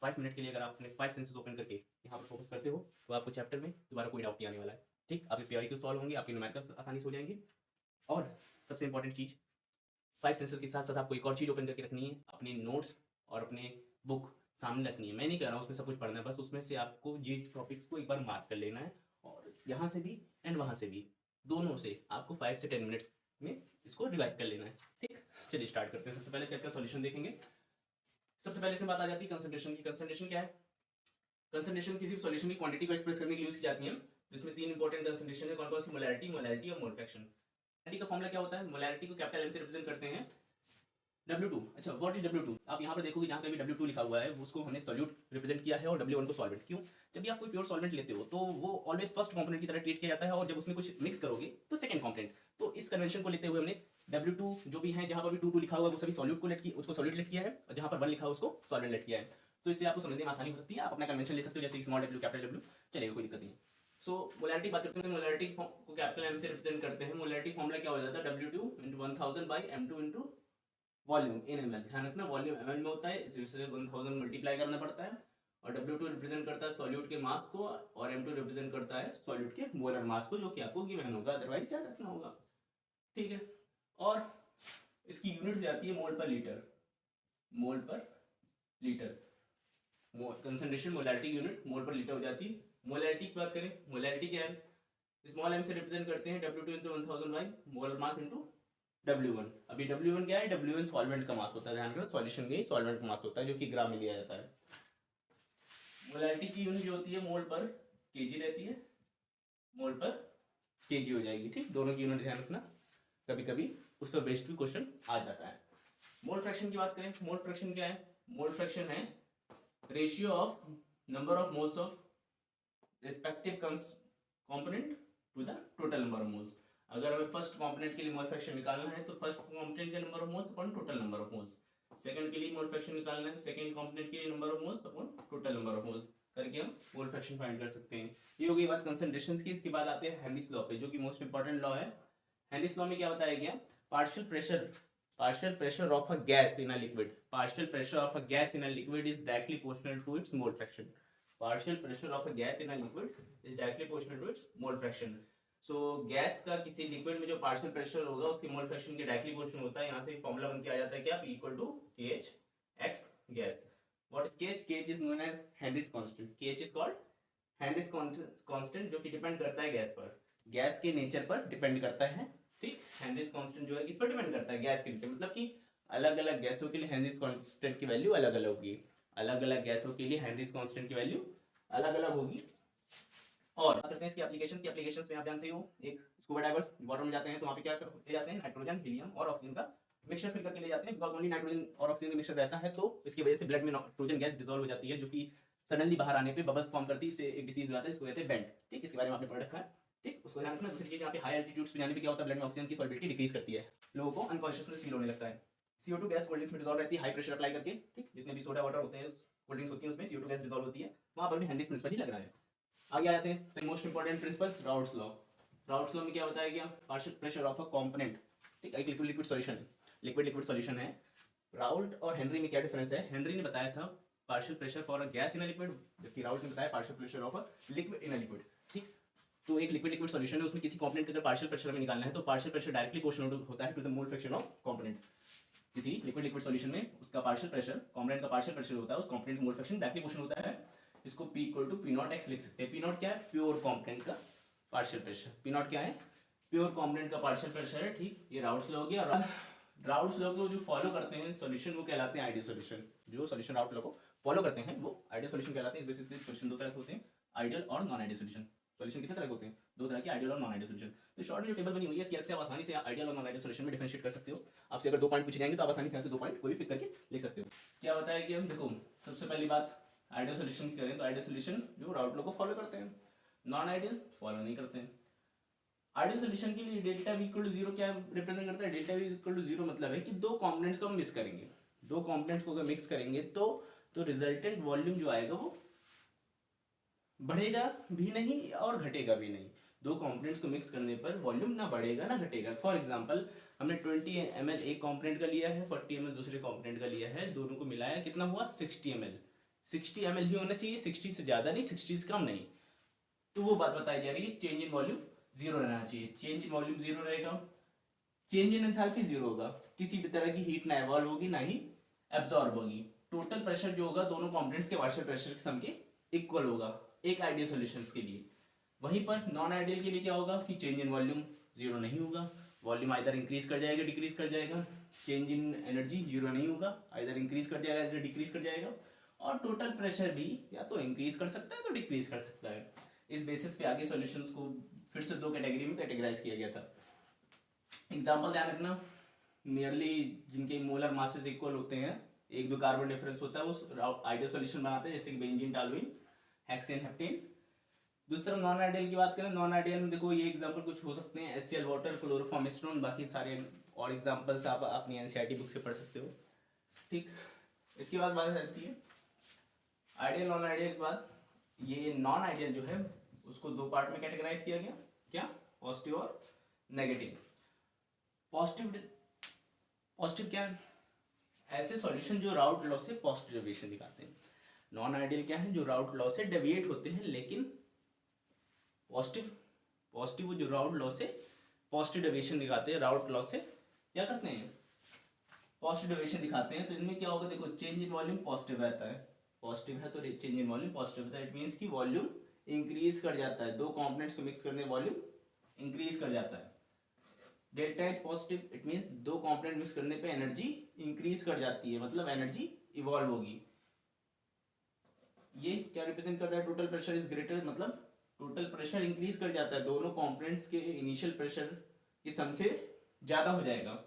5 minute के लिए अगर आप अपने 5 सेंसेस ओपन करके यहाँ पर फोकस करते हो तो आपको चैप्टर में दोबारा कोई डाउट नहीं आने वाला है। ठीक, आपके पीआई सॉल्व होंगे, आपके न्यूमेरिकल्स आसानी से हो जाएंगे। और सबसे इंपॉर्टेंट चीज़, 5 सेंसेस के साथ साथ आपको एक और चीज़ ओपन करके रखनी है, अपने नोट्स और अपने बुक सामने रखनी है। मैं नहीं कह रहा हूँ उसमें सब कुछ पढ़ना है, बस उसमें से आपको ये टॉपिक्स को एक बार मार्क कर लेना है और यहाँ से भी एंड वहाँ से भी, दोनों से आपको 5 से 10 मिनट्स में इसको रिवाइज कर लेना है। ठीक, चलिए स्टार्ट करते हैं। सबसे पहले चैप्टर सॉल्यूशन देखेंगे। सबसे पहले इसमें बात आ जाती है कंसंट्रेशन की। कंसंट्रेशन क्या है? कंसंट्रेशन किसी सॉल्यूशन की क्वांटिटी को एक्सप्रेस करने के लिए यूज की जाती है, जिसमें 3 इंपॉर्टेंट कंसंट्रेशन है। कौन कौन सी? मोलैरिटी, मोलैरिटी और मोल फ्रैक्शन। मोलैरिटी का फॉर्मूला क्या होता है? मोलैरिटी को कैपिटल एम से रिप्रेजेंट करते हैं W2। अच्छा, व्हाट इज W2? आप यहाँ पर देखोगे जहाँ पे भी W2 लिखा हुआ है उसको हमने सॉल्यूट रिप्रेजेंट किया है और W1 को सॉल्वेंट। क्यों? जब भी आप कोई प्योर सॉल्वेंट लेते हो तो वो ऑलवेज फर्स्ट कंपोनेंट की तरह ट्रीट किया जाता है और जब उसमें कुछ मिक्स करोगे तो सेकंड कंपोनेंट। तो इस कन्वेंशन को लेते हुए हमने W2 जो भी है, जहाँ पर भी 2 लिखा हुआ है वो सभी सॉल्यूट को उसको सॉल्यूट लेट किया है, और जहाँ पर 1 लिखा हुआ उसको सॉल्वेंट लेट किया है। तो इससे आपको समझने में आसानी हो सकती है। आप अपना कन्वेंशन ले सकते हो, जैसे स्मॉल W कैपिटल W, चलेगा, कोई दिक्कत नहीं। सो मोलैरिटी बात करते हैं। मोलैरिटी को कैपिटल एम से रिप्रेजेंट करते हैं। मोलैरिटी फॉर्मूला क्या हो जाता है? W2 × 1000 / M2 × वॉल्यूम इन एमएल। ध्यान रखना, वॉल्यूम एमएल में होता है, इसलिए 1000 मल्टीप्लाई करना पड़ता है। और W2 रिप्रेजेंट करता है सॉल्यूट के मास को और M2 रिप्रेजेंट करता है सॉल्यूट के मोलर मास को, जो कि आपको गिवन होगा, अदरवाइज याद रखना होगा। ठीक है, और इसकी यूनिट हो जाती है मोल पर लीटर। मोल पर litre concentration molarity unit mole पर लीटर हो जाती है। मोलैरिटी की बात करें, मोलैरिटी क्या है? स्मॉल m से रिप्रेजेंट करते हैं W2 × 1000 by molar mass into W1। अभी W1 क्या है? W1 सॉल्वेंट का मास होता है। ध्यान रखना, सॉल्यूशन का ही सॉल्वेंट का मास होता है, जो कि ग्राम में लिया जाता है। मोलैरिटी की यूनिट जो होती है मोल पर केजी रहती है, मोल पर केजी हो जाएगी। ठीक, दोनों की यूनिट ध्यान रखना, कभी कभी उस पर बेस्ड भी क्वेश्चन आ जाता है। मोल फ्रैक्शन की बात करें, मोल फ्रैक्शन क्या है? मोल फ्रैक्शन है ratio of number of moles of respective component to the total number of moles. अगर हमें फर्स्ट कंपोनेंट के लिए मोल फ्रैक्शन निकालना है तो फर्स्ट कंपोनेंट के number of moles upon total number of moles. Second के लिए मोल फ्रैक्शन निकालना है सेकंड कंपोनेंट के लिए number of moles upon total number of moles करके हम मोल फ्रैक्शन फाइंड कर सकते हैं। ये हो गई बात कंसंट्रेशंस की। इसके बाद आते हैं हेनरीज लॉ पे, जो कि मोस्ट इंपॉर्टेंट लॉ है। हेनरीज लॉ में क्या बताया गया? partial pressure of a gas in a liquid, partial pressure of a gas in a liquid is directly proportional to its mole fraction. Partial pressure of a gas in a liquid is directly proportional to its mole fraction. So gas का किसी liquid में जो partial pressure होगा उसके mole fraction के directly proportional होता है। यहाँ से फॉर्मूला बन के आ जाता है क्या? P equal to KH x gas. What is KH? KH is known as Henry's constant. KH is called Henry's constant, जो कि डिपेंड करता है गैस पर, गैस के नेचर पर डिपेंड करता है। ठीक, हेनरीज कांस्टेंट जो है किस पर डिपेंड करता है? गैस के नीचे, मतलब कि अलग अलग गैसों के लिए हेनरीज कांस्टेंट की वैल्यू अलग अलग होगी। अलग अलग गैसों के लिए हेनरीज कांस्टेंट की वैल्यू अलग अलग होगी। और बात करते हैं इसकी एप्लीकेशंस की। एप्लीकेशंस में आप जानते हो, एक स्कूबा डाइवर्स वाटर में जाते हैं तो वहाँ पे क्या ले जाते हैं? नाइट्रोजन, हीलियम और ऑक्सीजन का मिक्सचर फिल करके ले जाते हैं। बिकॉज ओनली नाइट्रोजन और ऑक्सीजन का मिक्सचर रहता है, तो इसकी वजह से ब्लड में नाइट्रोजन गैस डिसॉल्व हो जाती है, जो कि सडनली बाहर आने पे बबल्स फॉर्म करती है। इससे एक डिसीज हो जाता है, इसको कहते हैं बेंट। ठीक, इसके बारे में आपने पढ़ रखा है। ठीक, उसको ध्यान रखना। दूसरी चीज, यहाँ पे हाई एल्टीट्यूड्स पे जाने पे क्या होता है? ब्लड में ऑक्सीजन की सॉल्युबिलिटी डिक्रीज करती है, लोगों को अनकॉन्शियसनेस फील होने लगता है। CO2 गैस कोल्ड ड्रिंक्स में डिसॉल्व रहती है हाई प्रेशर अप्लाई करके। ठीक, जितने भी सोडा वाटर होते हैं, कोल्ड ड्रिंक्स होती है, उसमें CO2 गैस डिसॉल्व होती है, वहां पर भी हेनरीज प्रिंसिपल ही लग रहा है। आगे आ जाते हैं second most important principles, routes law. Routes law में क्या बताया गया? Partial pressure of a component. ठीक, एक लिक्विड लिक्विड सॉल्यूशन है, लिक्विड लिक्विड सॉल्यूशन है। राउट और हेनरी में क्या डिफरेंस है? हेनरी ने बताया था partial pressure for a gas in a liquid, जबकि राउट ने बताया partial pressure of a liquid in a liquid. ठीक, तो एक लिक्विड लिक्विड सॉल्यूशन है, उसमें किसी कंपोनेंट का अगर पार्शियल प्रेशर हमें निकालना है तो पार्शियल प्रेशर डायरेक्टली प्रोपोर्शनल होता है to the mole fraction of component. किसी लिक्विड लिक्विड सॉल्यूशन में उसका पार्शियल प्रेशर, कंपोनेंट का पार्शियल प्रेशर होता है, उस कंपोनेंट का मोल फ्रैक्शन डायरेक्टली प्रोपोर्शनल होता है। इसको P equal to P0 x लिख सकते हैं। P0 क्या है? प्योर कंपोनेंट का पार्शियल प्रेशर। P0 क्या है? प्योर कंपोनेंट का पार्शियल प्रेशर है। ठीक, ये राउट्स लॉ हो गया। राउट्स लॉ को जो फॉलो करते हैं सॉल्यूशन, वो कहलाते हैं आइडियल सॉल्यूशन। जो सॉल्यूशन राउट लॉ को फॉलो करते हैं वो आइडियल सॉल्यूशन कहलाते हैं। बेसिकली सॉल्यूशन दो तरह के होते हैं, आइडियल और नॉन आइडियल सॉल्यूशन। सॉल्यूशन कितने तरह के होते हैं? दो तरह के, आइडियल और नॉन आइडियल सॉल्यूशन। तो शॉर्ट में जो टेबल बनी हुई है इसकी हेल्प से आप आसानी से आइडियल और नॉन आइडियल सॉल्यूशन में डिफरेंशिएट कर सकते हो। आपसे अगर 2 पॉइंट पूछे जाएंगे तो आप आसानी से 2 पॉइंट कोई भी पिक करके लिख सकते हो। क्या बताया कि हम देखो, सबसे पहली बात आइडियल सॉल्यूशन की करें तो आइडियल सॉल्यूशन जो राउट लॉ को फॉलो करते हैं, नॉन आइडियल फॉलो नहीं करते हैं। आइडियल सॉल्यूशन के लिए डेल्टा V इक्वल टू 0 क्या रिप्रेजेंट करता है? डेल्टा V इक्वल टू 0 मतलब है कि दो कंपोनेंट्स को हम मिक्स करेंगे, दो कंपोनेंट्स को अगर मिक्स करेंगे तो रिजल्टेंट वॉल्यूम जो आएगा वो बढ़ेगा भी नहीं और घटेगा भी नहीं। दो कंपोनेंट्स को मिक्स करने पर वॉल्यूम ना बढ़ेगा ना घटेगा। फॉर एग्जांपल, हमने 20 ml एक कंपोनेंट का लिया है, 40 ml दूसरे कंपोनेंट का लिया है, दोनों को मिलाया, कितना हुआ? 60 ml। 60 ml ही होना चाहिए, 60 से ज़्यादा नहीं, 60 से कम नहीं। तो वो बात बताई जा रही है, चेंज इन वॉल्यूम जीरो रहना चाहिए। चेंज इन वॉल्यूम जीरो रहेगा, चेंज इन एंथैल्पी जीरो होगा, किसी भी तरह की हीट ना इवॉल्व होगी ना ही एब्जॉर्ब होगी। टोटल प्रेशर जो होगा दोनों कंपोनेंट्स के वार्षिक प्रेशर के सम के इक्वल होगा एक आइडियल सॉल्यूशंस के लिए। वहीं पर नॉन आइडियल के लिए क्या होगा कि चेंज इन वॉल्यूम जीरो नहीं होगा, वॉल्यूम आइदर इंक्रीज कर जाएगा डिक्रीज कर जाएगा। चेंज इन एनर्जी जीरो नहीं होगा, आइदर इंक्रीज कर जाएगा आइदर डिक्रीज कर जाएगा। और टोटल प्रेशर भी या तो इंक्रीज कर सकता है तो डिक्रीज कर सकता है। इस बेसिस पे आगे सॉल्यूशंस को फिर से दो कैटेगरी में कैटेगराइज किया गया था। एग्जाम्पल ध्यान रखना, नियरली जिनके मोलर मासेस इक्वल होते हैं, एक दो कार्बन डिफरेंस होता है, वो आइडियल सॉल्यूशन बनाते हैं, जैसे कि बेंजीन, टॉलुइन, हेक्सेन, हेप्टेन। दूसरा नॉन आइडियल की बात करें, नॉन आइडियल में देखो ये एग्जांपल कुछ हो सकते हैं, HCl वाटर, क्लोरोफॉर्म स्टोन, बाकी सारे और एग्जांपल्स आप अपनी एनसीईआरटी बुक से पढ़ सकते हो। ठीक, इसके बाद बात आती है आइडियल नॉन आइडियल के बाद। ये नॉन आइडियल जो है उसको दो पार्ट में कैटेगराइज किया गया, क्या, पॉजिटिव और नेगेटिव। पॉजिटिव क्या है, ऐसे सॉल्यूशन जो राउट लॉ से पॉजिटिव डेविएशन दिखाते हैं। नॉन आइडियल क्या है, जो राउट लॉ से डेविएट होते हैं, लेकिन पॉजिटिव जो राउट लॉ से पॉजिटिव डेविएशन दिखाते हैं, राउट लॉ से क्या करते हैं, पॉजिटिव डेविएशन दिखाते हैं। तो इनमें क्या होगा, देखो चेंज इन वॉल्यूम पॉजिटिव रहता है, पॉजिटिव है तो चेंज इन वॉल्यूम पॉजिटिव रहता है। इट मीन्स कि वॉल्यूम इंक्रीज कर जाता है, दो कंपोनेंट्स को मिक्स करने वॉल्यूम इंक्रीज कर जाता है। Delta H positive, it means दो कंपोनेंट मिक्स करने पे एनर्जी इंक्रीज कर जाती है, मतलब एनर्जी इवॉल्व होगी। ये क्या रिप्रेजेंट कर रहा है, टोटल प्रेशर इज ग्रेटर, मतलब टोटल प्रेशर इंक्रीज कर जाता है, दोनों कंपोनेंट्स के इनिशियल प्रेशर की सम से ज्यादा हो जाएगा।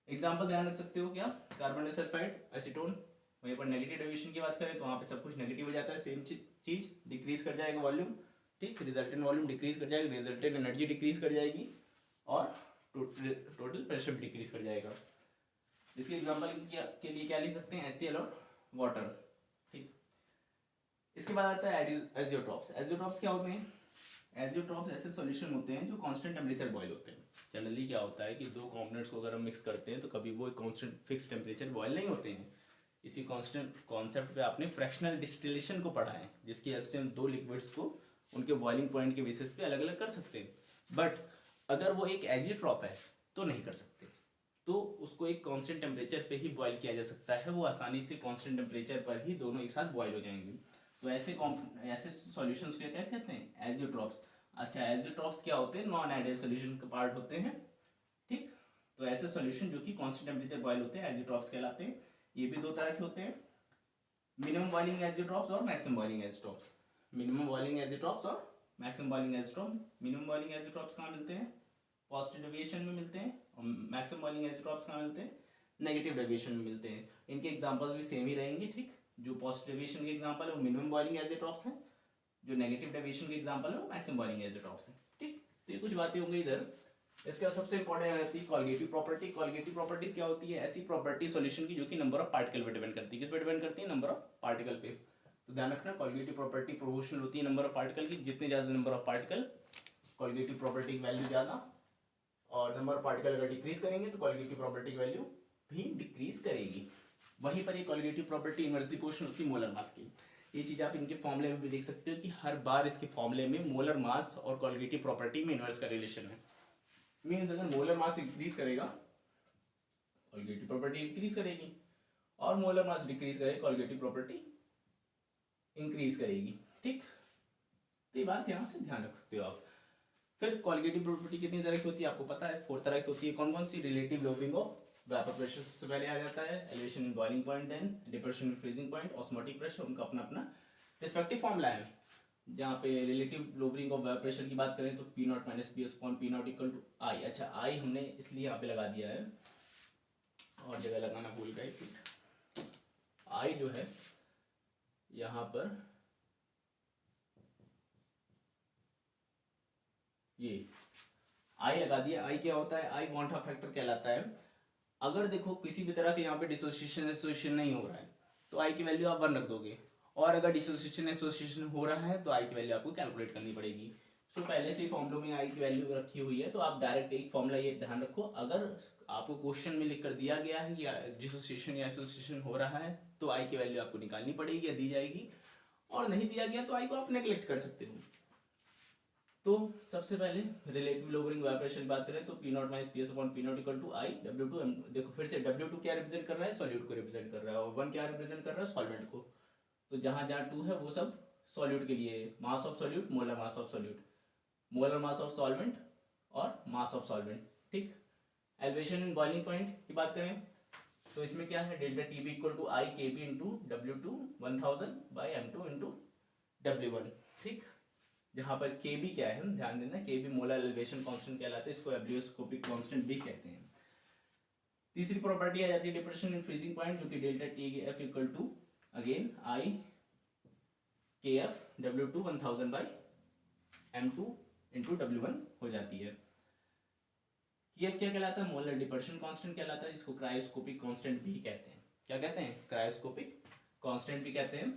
एग्जांपल ध्यान रख सकते हो क्या, कार्बन डाइसल्फाइड, एसीटोन। वहीं पर नेगेटिव डेविएशन की बात करें तो वहाँ पे सब कुछ नेगेटिव हो जाता है, सेम चीज डिक्रीज कर जाएगा वॉल्यूम। ठीक, रिजल्टेंट वॉल्यूम डिक्रीज कर जाएगा, रिजल्टेंट एनर्जी डिक्रीज कर जाएगी और टोटल प्रेशर भी डिक्रीज कर जाएगा। इसके एग्जांपल के लिए क्या लिख सकते हैं, HCl और वाटर। ठीक, इसके बाद आता है एजियोट्रॉप्स। एजियोट्रॉप्स क्या होते हैं, एजियोट्रॉप्स ऐसे सॉल्यूशन होते हैं जो कांस्टेंट टेम्परेचर बॉयल होते हैं। जनरली क्या होता है कि दो कंपोनेंट्स को अगर हम मिक्स करते हैं तो कभी वो कांस्टेंट फिक्स टेम्परेचर बॉयल नहीं होते हैं। इसी कांस्टेंट कॉन्सेप्ट पे आपने फ्रैक्शनल डिस्टिलेशन को पढ़ा है, जिसकी हेल्प से हम दो लिक्विड्स को उनके बॉइलिंग पॉइंट के बेसिस पे अलग अलग कर सकते हैं। बट अगर वो एक एजियोट्रॉप है तो नहीं कर सकते, तो उसको एक कांस्टेंट टेम्परेचर पे ही बॉयल किया जा सकता है, वो आसानी से कांस्टेंट टेम्परेचर पर ही दोनों एक साथ बॉयल हो जाएंगे। तो ऐसे सॉल्यूशंस को क्या कहते हैं, एजियोट्रॉप्स। अच्छा, एजियोट्रॉप्स क्या होते हैं, नॉन आइडियल सॉल्यूशन का पार्ट होते हैं। ठीक, तो ऐसे सॉल्यूशन जो कि कांस्टेंट टेम्परेचर बॉयल होते हैं एजियोट्रॉप्स कहलाते हैं। ये भी दो तरह के होते हैं, मिनिमम बॉइलिंग एजियोट्रॉप्स और maximum boiling azeotropes. Minimum boiling azeotropes और maximum boiling azeotropes. Minimum boiling azeotropes कहाँ मिलते हैं, पॉजिटिव डेविएशन में मिलते हैं, और मैक्सिमम बॉइलिंग एजियोट्रॉप्स कहाँ मिलते हैं, नेगेटिव डेविएशन में मिलते हैं। इनके एग्जांपल्स भी सेम ही रहेंगे। ठीक, जो पॉजिटिव डेविएशन के एग्जांपल है वो मिनिमम बॉइलिंग एजियोट्रॉप्स हैं, जो नेगेटिव डेविएशन के एग्जांपल है वो मैक्सिमम बॉइलिंग एजियोट्रॉप्स हैं। ठीक, तो ये कुछ बातें होंगी इधर। इसके बाद सबसे इंपॉर्टेंट रहती है कॉलिगेटिव प्रॉपर्टी। कॉलिगेटिव प्रॉपर्टीज क्या होती है, ऐसी प्रॉपर्टी सॉल्यूशन की जो कि नंबर ऑफ पार्टिकल पे डिपेंड करती है। किस पे डिपेंड करती है, नंबर ऑफ पार्टिकल पे। तो ध्यान रखना, कॉलिगेटिव प्रॉपर्टी प्रोपोर्शनल होती है नंबर ऑफ पार्टिकल की। जितने ज्यादा number of particle, colligative property की वैल्यू ज्यादा, और नंबर ऑफ पार्टिकल अगर डिक्रीज करेंगे तो कॉलिगेटिव प्रॉपर्टी की वैल्यू भी डिक्रीज करेगी। वहीं पर ये कॉलिगेटिव प्रॉपर्टी इनवर्सली प्रोपोर्शनल होती है मोलर मास की। ये चीज आप इनके फॉर्मूले में भी देख सकते हो कि हर बार इसके फॉर्मूले में मोलर मास और कॉलिगेटिव प्रॉपर्टी में इनवर्स का रिलेशन है। मीन्स अगर मोलर मास इंक्रीज करेगा कॉलिगेटिव प्रॉपर्टी इंक्रीज करेगी, और मोलर मास डिक्रीज करेगा कॉलिगेटिव प्रॉपर्टी इंक्रीज करेगी। ठीक, तो ये बात यहाँ से ध्यान रख सकते हो आप। फिर कॉलिगेटिव प्रॉपर्टी कितनी तरह की होती है आपको पता है, 4 तरह की होती है। कौन कौन सी, relative lowering of vapour pressure सबसे पहले आ जाता है, elevation in boiling point, then depression in freezing point, osmotic pressure, उनका अपना अपना रिस्पेक्टिव फॉर्मूला है। जहाँ पे relative lowering of vapour pressure की बात करें तो P not minus P S upon P not equal to I. अच्छा, आई हमने इसलिए यहाँ पे लगा दिया है और जगह लगाना भूल गए। आई जो है यहाँ पर ये आई लगा दिया। आई क्या होता है, आई बॉन्ड फैक्टर कहलाता है। अगर देखो किसी भी तरह के यहाँ पे डिसोसिएशन नहीं हो रहा है तो आई की वैल्यू आप 1 रख दोगे, और अगर डिसोसिएशन हो रहा है तो आई की वैल्यू आपको कैलकुलेट करनी पड़ेगी। तो पहले से ही फॉर्मूलों में आई की वैल्यू रखी हुई है, तो आप डायरेक्ट एक फॉर्मूला ये ध्यान रखो, अगर आपको क्वेश्चन में लिख कर दिया गया है कि डिसोसिएशन या एसोसिएशन हो रहा है तो आई की वैल्यू आपको निकालनी पड़ेगी या दी जाएगी, और नहीं दिया गया तो आई को आप नेग्लेक्ट कर सकते हो। तो सबसे पहले रिलेटिव लोअरिंग वाइब्रेशन की बात करें तो P not minus PS upon P not equal to I W2। देखो फिर से W2 क्या रिप्रेजेंट कर रहा है, सॉल्यूट को रिप्रेजेंट कर रहा है, और 1 क्या रिप्रेजेंट कर रहा है, सॉल्वेंट को। तो जहां जहां 2 है वो सब सॉल्यूट के लिए, mass of solute, molar mass of solute, molar mass of solvent और मास ऑफ सॉल्वेंट। ठीक, एलिवेशन इन बॉइलिंग पॉइंट की बात करें तो इसमें क्या है, delta T B equal to I K B into W2 1000 by M2 into W1। ठीक, जहां पर के बी क्या है, हम ध्यान देना, के बी मोलर एलिवेशन कांस्टेंट कहलाता है, इसको एब्लियोस्कोपिक कांस्टेंट भी कहते हैं। तीसरी प्रॉपर्टी आ जाती है डिप्रेशन इन फ्रीजिंग पॉइंट, जो कि delta T F equal to again I K F W2 1000 by M2 into W1 हो जाती है। KF क्या कहलाता है, मोलर डिप्रेशन कांस्टेंट कहलाता है, इसको क्रायोस्कोपिक कांस्टेंट भी कहते हैं। क्या कहते हैं, क्रायोस्कोपिक कांस्टेंट भी कहते हैं।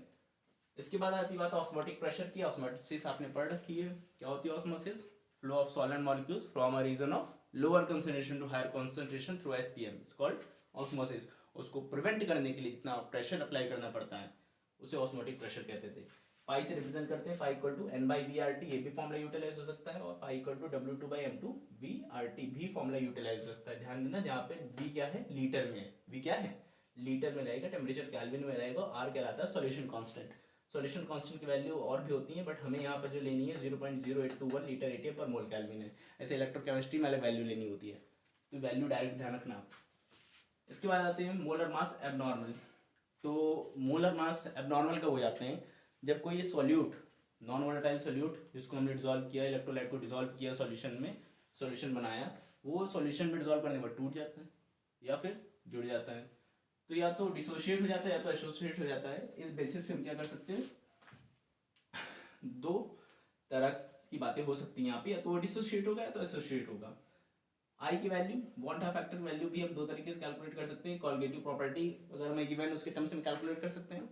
इसके बाद आती बात ऑस्मोटिक प्रेशर की। ऑस्मोसिस आपने पढ़ रखी है, क्या होती है osmosis, flow of solvent molecules from a region of lower concentration to higher concentration through SPM is called osmosis. उसको प्रिवेंट करने के लिए जितना प्रेशर अप्लाई करना पड़ता है उसे ऑस्मोटिक प्रेशर कहते थे। पाई से रिप्रेजेंट करते हैं, pi equal to N by VRT, ये भी फॉर्मूला यूटिलाइज हो सकता है, और pi equal to W2 by M2 VRT भी फॉर्मूला यूटिलाइज हो सकता है। ध्यान देना, जहाँ पे V क्या है, लीटर में है, V क्या है, लीटर में रहेगा, टेम्परेचर केल्विन में रहेगा, R कहलाता है सॉल्यूशन कांस्टेंट। सॉल्यूशन कांस्टेंट की वैल्यू और भी होती है, बट हमें यहाँ पर जो लेनी है 0.0821 लीटर एटीएम पर मोल केल्विन है। ऐसे इलेक्ट्रोकेमिस्ट्री में अलग वैल्यू लेनी होती है, तो वैल्यू डायरेक्ट ध्यान रखना आप। इसके बाद आते हैं मोलर मास एबनॉर्मल। तो मोलर मास एबनॉर्मल कब हो जाते हैं, जब कोई सॉल्यूट, नॉन वोलेटाइल सॉल्यूट जिसको हमने डिसॉल्व किया, इलेक्ट्रोलाइट को डिसॉल्व किया सॉल्यूशन में, सॉल्यूशन बनाया, वो सॉल्यूशन में डिसॉल्व करने के बाद टूट जाता है या फिर जुड़ जाता है। तो या तो डिसोशिएट हो जाता है या तो एसोसिएट हो जाता है। इस बेसिस पे हम क्या कर सकते हैं, दो तरह की बातें हो सकती हैं यहाँ पे, या तो वो डिसोशिएट होगा या तो एसोसिएट होगा। आई की वैल्यू, वॉन्ट फैक्टर वैल्यू भी हम दो तरीके से कैलकुलेट कर सकते हैं। कॉलगेटिव प्रॉपर्टी अगर हमें गिवन उसके टर्म्स में कैलकुलेट कर सकते हैं।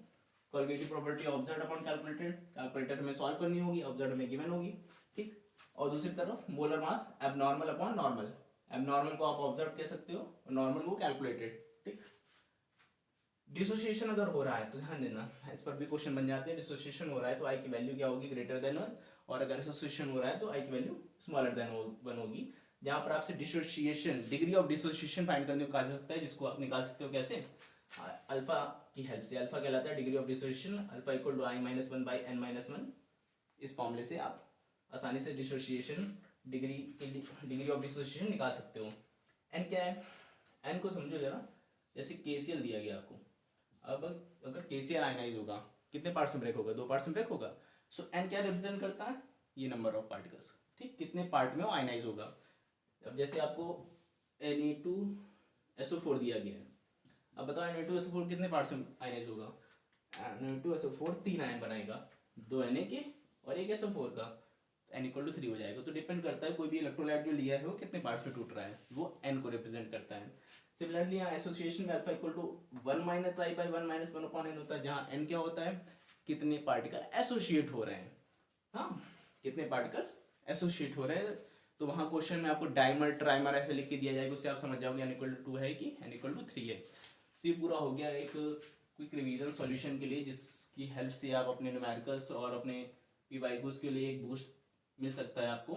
Colligative property observed upon calculated, calculator में सॉल्व करनी होगी, ऑब्जर्व्ड में गिवन होगी। ठीक, और दूसरी तरफ molar mass abnormal upon normal, abnormal को आप ऑब्जर्व कह सकते हो और नॉर्मल को कैलकुलेटेड। ठीक, डिसोसिएशन अगर हो रहा है तो ध्यान देना, इस पर भी क्वेश्चन बन जाते हैं। डिसोसिएशन हो रहा है तो आई की वैल्यू क्या होगी, ग्रेटर देन 1, और अगर एसोसिएशन हो रहा है तो आई की वैल्यू स्मॉलर देन 1 होगी। जहां पर आपसे dissociation, degree of dissociation find करने को कहा जा सकता है, जिसको आप निकाल सकते हो कैसे, अल्फा की हेल्प से। अल्फा कहलाता है degree of dissociation, alpha equal to I-1 by N-1। इस फॉर्मूले से आप आसानी से डिसोसिएशन डिग्री ऑफ डिसोसिएशन निकाल सकते हो। एन क्या है, एन को समझो जरा, जैसे KCl दिया गया आपको। अब अगर KCl आयनाइज होगा, कितने पार्ट्स में ब्रेक होगा, 2 पार्ट्स में ब्रेक होगा। सो एन क्या रिप्रेजेंट करता है, ये नंबर ऑफ पार्टिकल्स। ठीक, कितने पार्ट में वो आयनाइज होगा। अब जैसे आपको Na2SO4 दिया गया है, अब बताओ Na2SO4 कितने पार्ट्स में आयनाइज होगा। Na2SO4 3 आयन बनाएगा, 2 Na के और 1 SO4 का, N इक्वल टू 3 हो जाएगा। तो डिपेंड करता है कोई भी इलेक्ट्रोलाइट जो लिया है वो कितने पार्ट्स में टूट रहा है, वो N को रिप्रेजेंट करता है। सिमिलरली यहाँ एसोसिएशन में alpha equal to 1 minus I by 1 minus 1 upon N होता है, जहाँ N क्या होता है, कितने पार्टिकल एसोसिएट हो रहे हैं। हाँ, कितने पार्टिकल एसोसिएट हो रहे हैं। तो वहाँ क्वेश्चन में आपको डाइमर ट्राइमर ऐसे लिख के दिया जाएगा, उससे आप समझ जाओगे N इक्वल टू 2 है कि N इक्वल टू 3 है। तो ये पूरा हो गया एक क्विक रिवीजन सॉल्यूशन के लिए, जिसकी हेल्प से आप अपने न्यूमेरिकल्स और अपने पीवाईक्यूज के लिए एक बूस्ट मिल सकता है आपको।